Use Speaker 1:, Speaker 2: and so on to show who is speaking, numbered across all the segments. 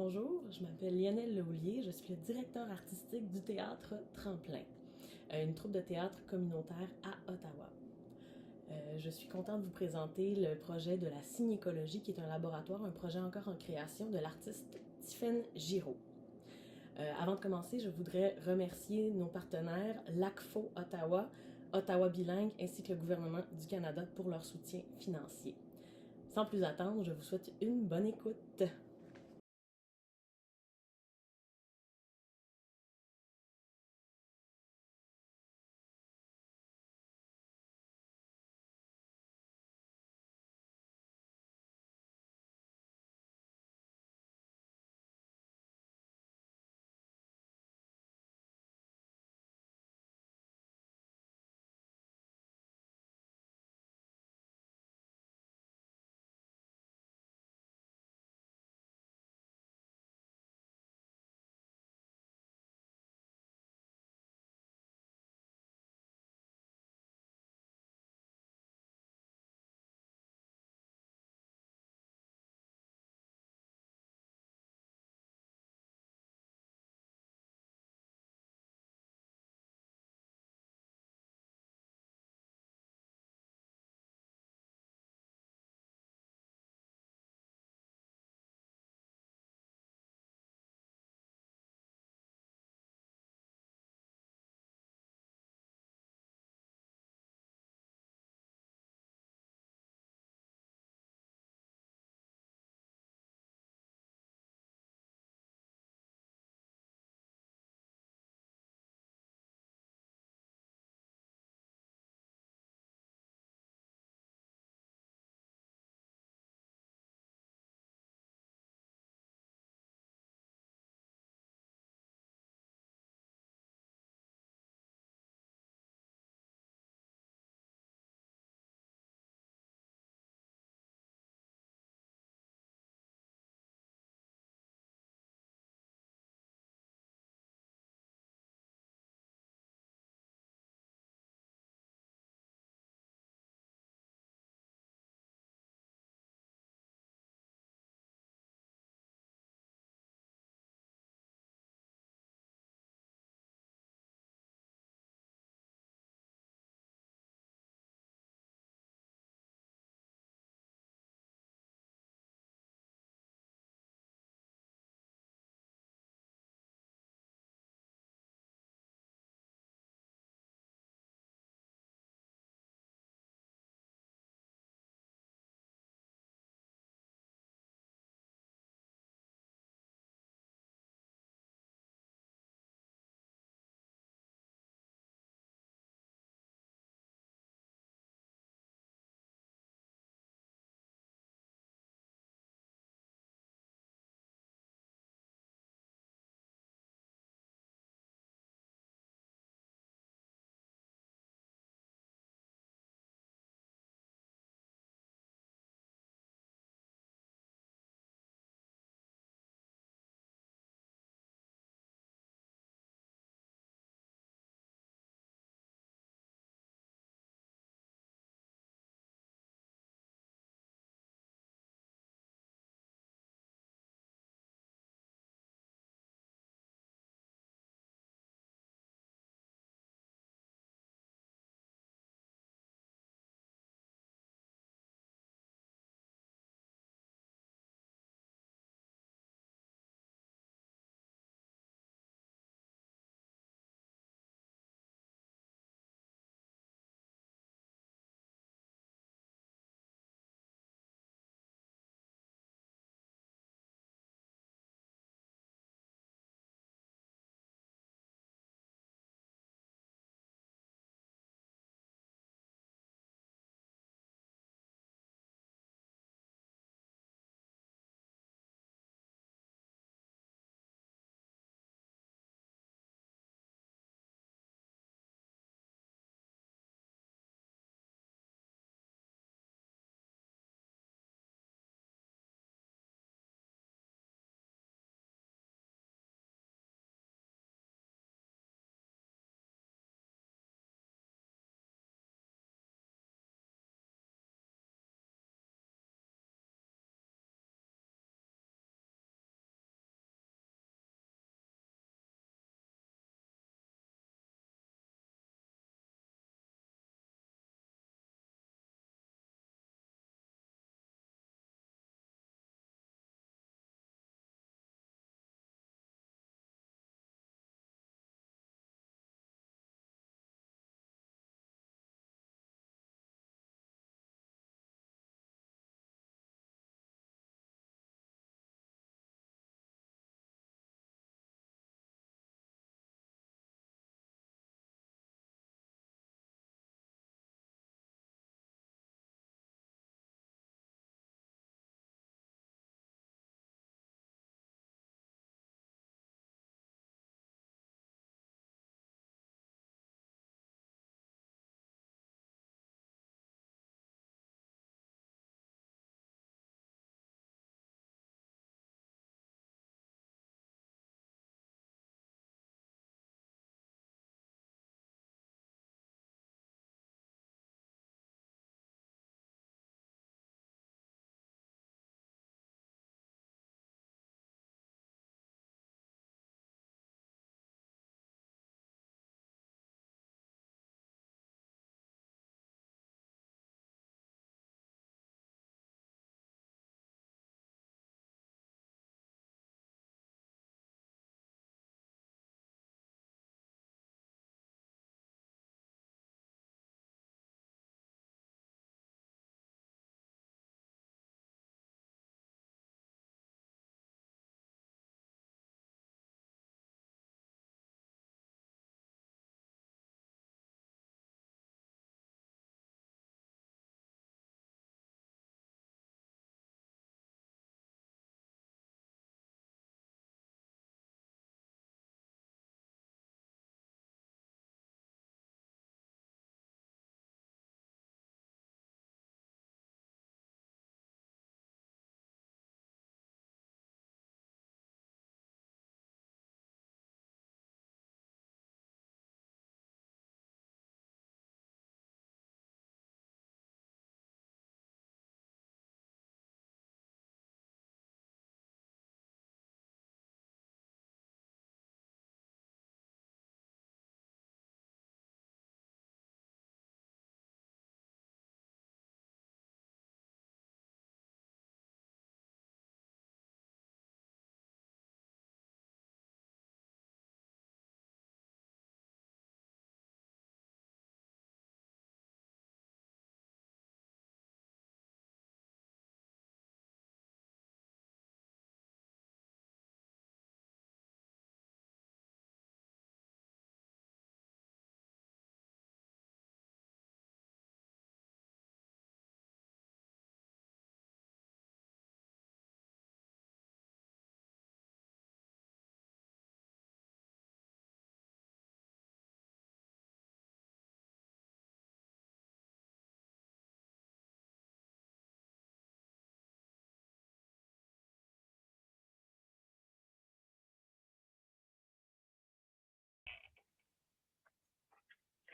Speaker 1: Bonjour, je m'appelle Lionel Lehoulier, je suis le directeur artistique du théâtre Tremplin, une troupe de théâtre communautaire à Ottawa. Je suis contente de vous présenter le projet de la Signécologie, qui est un laboratoire, un projet encore en création de l'artiste Tiffaine Giraud. Avant de commencer, je voudrais remercier nos partenaires l'ACFO Ottawa, Ottawa Bilingue ainsi que le gouvernement du Canada pour leur soutien financier. Sans plus attendre, je vous souhaite une bonne écoute.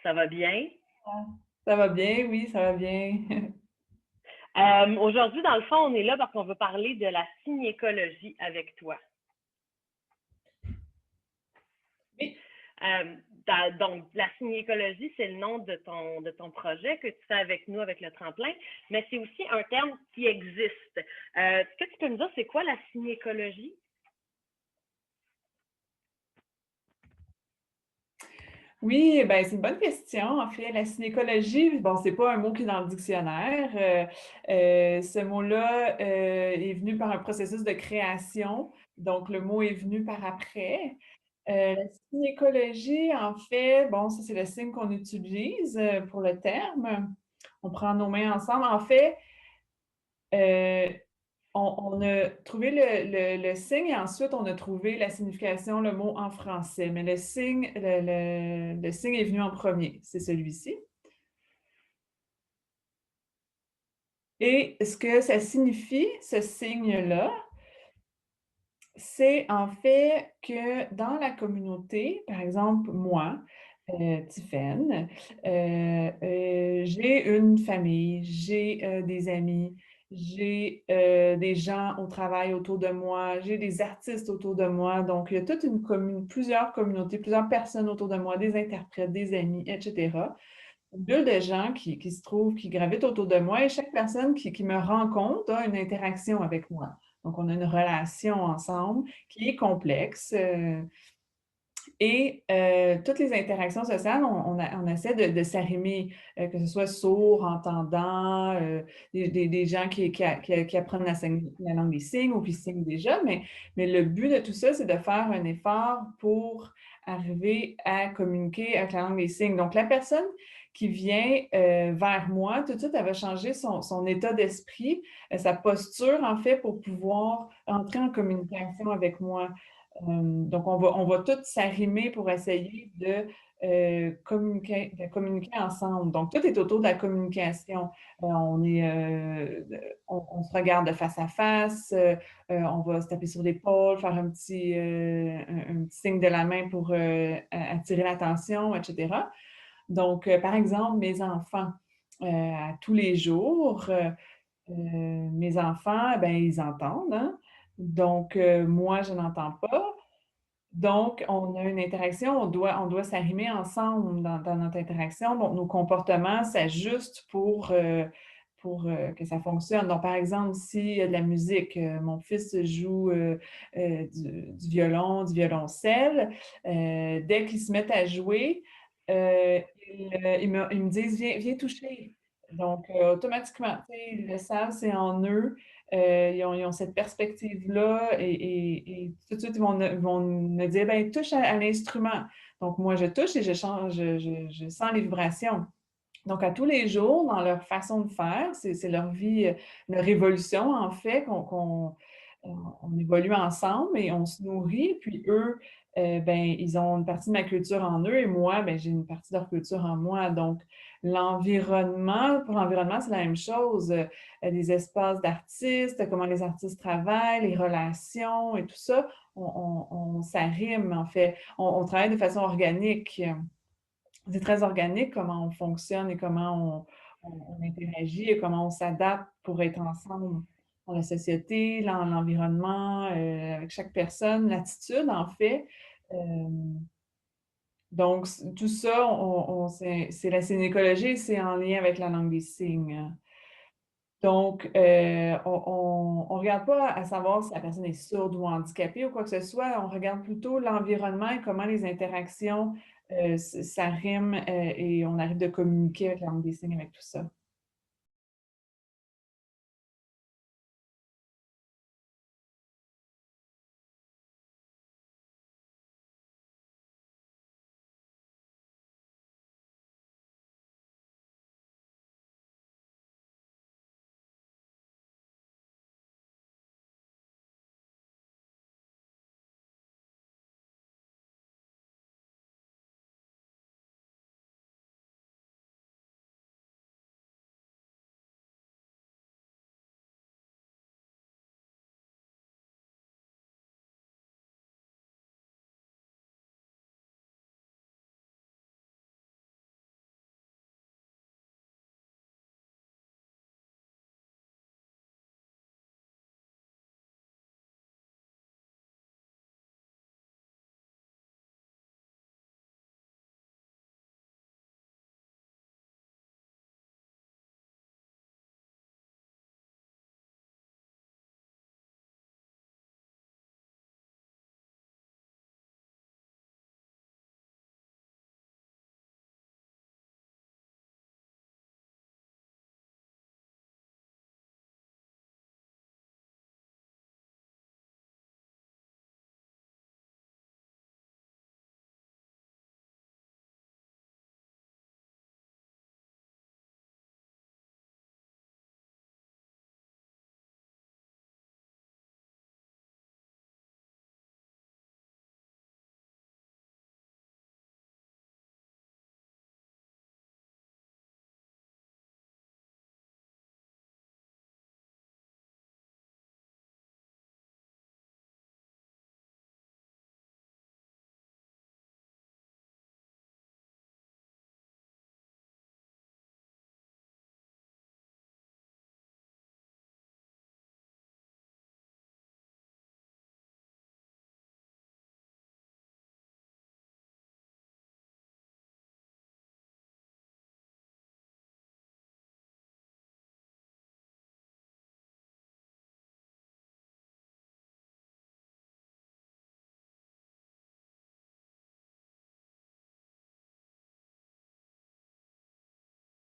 Speaker 2: Ça va bien?
Speaker 3: Ah, ça va bien, oui, ça va bien.
Speaker 2: Aujourd'hui, dans le fond, on est là parce qu'on veut parler de la synécologie avec toi.
Speaker 3: Oui,
Speaker 2: Euh, donc, la synécologie, c'est le nom de ton projet que tu fais avec nous, avec le tremplin, mais c'est aussi un terme qui existe. Est-ce que tu peux me dire, c'est quoi la synécologie?
Speaker 3: oui, ben c'est une bonne question. En fait, la synécologie, bon, c'est pas un mot qui est dans le dictionnaire. Ce mot-là est venu par un processus de création. Donc, le mot est venu par après. La synécologie, en fait, bon, ça c'est le signe qu'on utilise pour le terme. On prend nos mains ensemble. En fait, euh, on a trouvé le signe et ensuite on a trouvé la signification, le mot en français. Mais le signe, le signe est venu en premier, c'est celui-ci. Et ce que ça signifie, ce signe-là, c'est en fait que dans la communauté, par exemple, moi, Tiffaine, j'ai une famille, j'ai des amis, j'ai des gens au travail autour de moi, j'ai des artistes autour de moi. Donc, il y a toute une plusieurs communautés, plusieurs personnes autour de moi, des interprètes, des amis, etc. Une bulle de gens qui se trouvent, qui gravitent autour de moi et chaque personne qui me rencontre a une interaction avec moi. Donc, on a une relation ensemble qui est complexe. Toutes les interactions sociales, on essaie de s'arrimer, que ce soit sourd, entendant, des gens qui apprennent la langue des signes ou qui signent déjà, mais le but de tout ça, c'est de faire un effort pour arriver à communiquer avec la langue des signes. Donc, la personne qui vient vers moi, tout de suite, elle va changer son état d'esprit, sa posture, en fait, pour pouvoir entrer en communication avec moi. Donc, on va tous s'arrimer pour essayer de communiquer ensemble. Donc, tout est autour de la communication. On se regarde de face à face, on va se taper sur l'épaule, faire un petit signe de la main pour attirer l'attention, etc. Donc, par exemple, mes enfants, à tous les jours, mes enfants, ben, ils entendent, hein? Donc, moi, je n'entends pas. Donc, on a une interaction, on doit s'arrimer ensemble dans notre interaction. Donc, nos comportements s'ajustent pour que ça fonctionne. Donc, par exemple, s'il y a de la musique, mon fils joue du violon, du violoncelle. Dès qu'ils se mettent à jouer, ils me disent, viens toucher. Donc, automatiquement, tu sais, ils le savent, c'est en eux. Ils ont cette perspective-là et tout de suite, ils vont me dire, ben, touche à l'instrument. Donc, moi, je touche et je change, je sens les vibrations. Donc, à tous les jours, dans leur façon de faire, c'est leur vie, leur évolution, en fait, on évolue ensemble et on se nourrit. Puis eux, ben, ils ont une partie de ma culture en eux et moi, ben, j'ai une partie de leur culture en moi. Donc, pour l'environnement, c'est la même chose. Les espaces d'artistes, comment les artistes travaillent, les relations et tout ça, on s'arrime, en fait. On travaille de façon organique. C'est très organique comment on fonctionne et comment on interagit et comment on s'adapte pour être ensemble dans la société, dans l'environnement, avec chaque personne, l'attitude en fait. Euh, donc, tout ça, c'est la synécologie, c'est en lien avec la langue des signes. Donc, on regarde pas à savoir si la personne est sourde ou handicapée ou quoi que ce soit. On regarde plutôt l'environnement et comment les interactions s'arriment et on arrive de communiquer avec la langue des signes avec tout ça.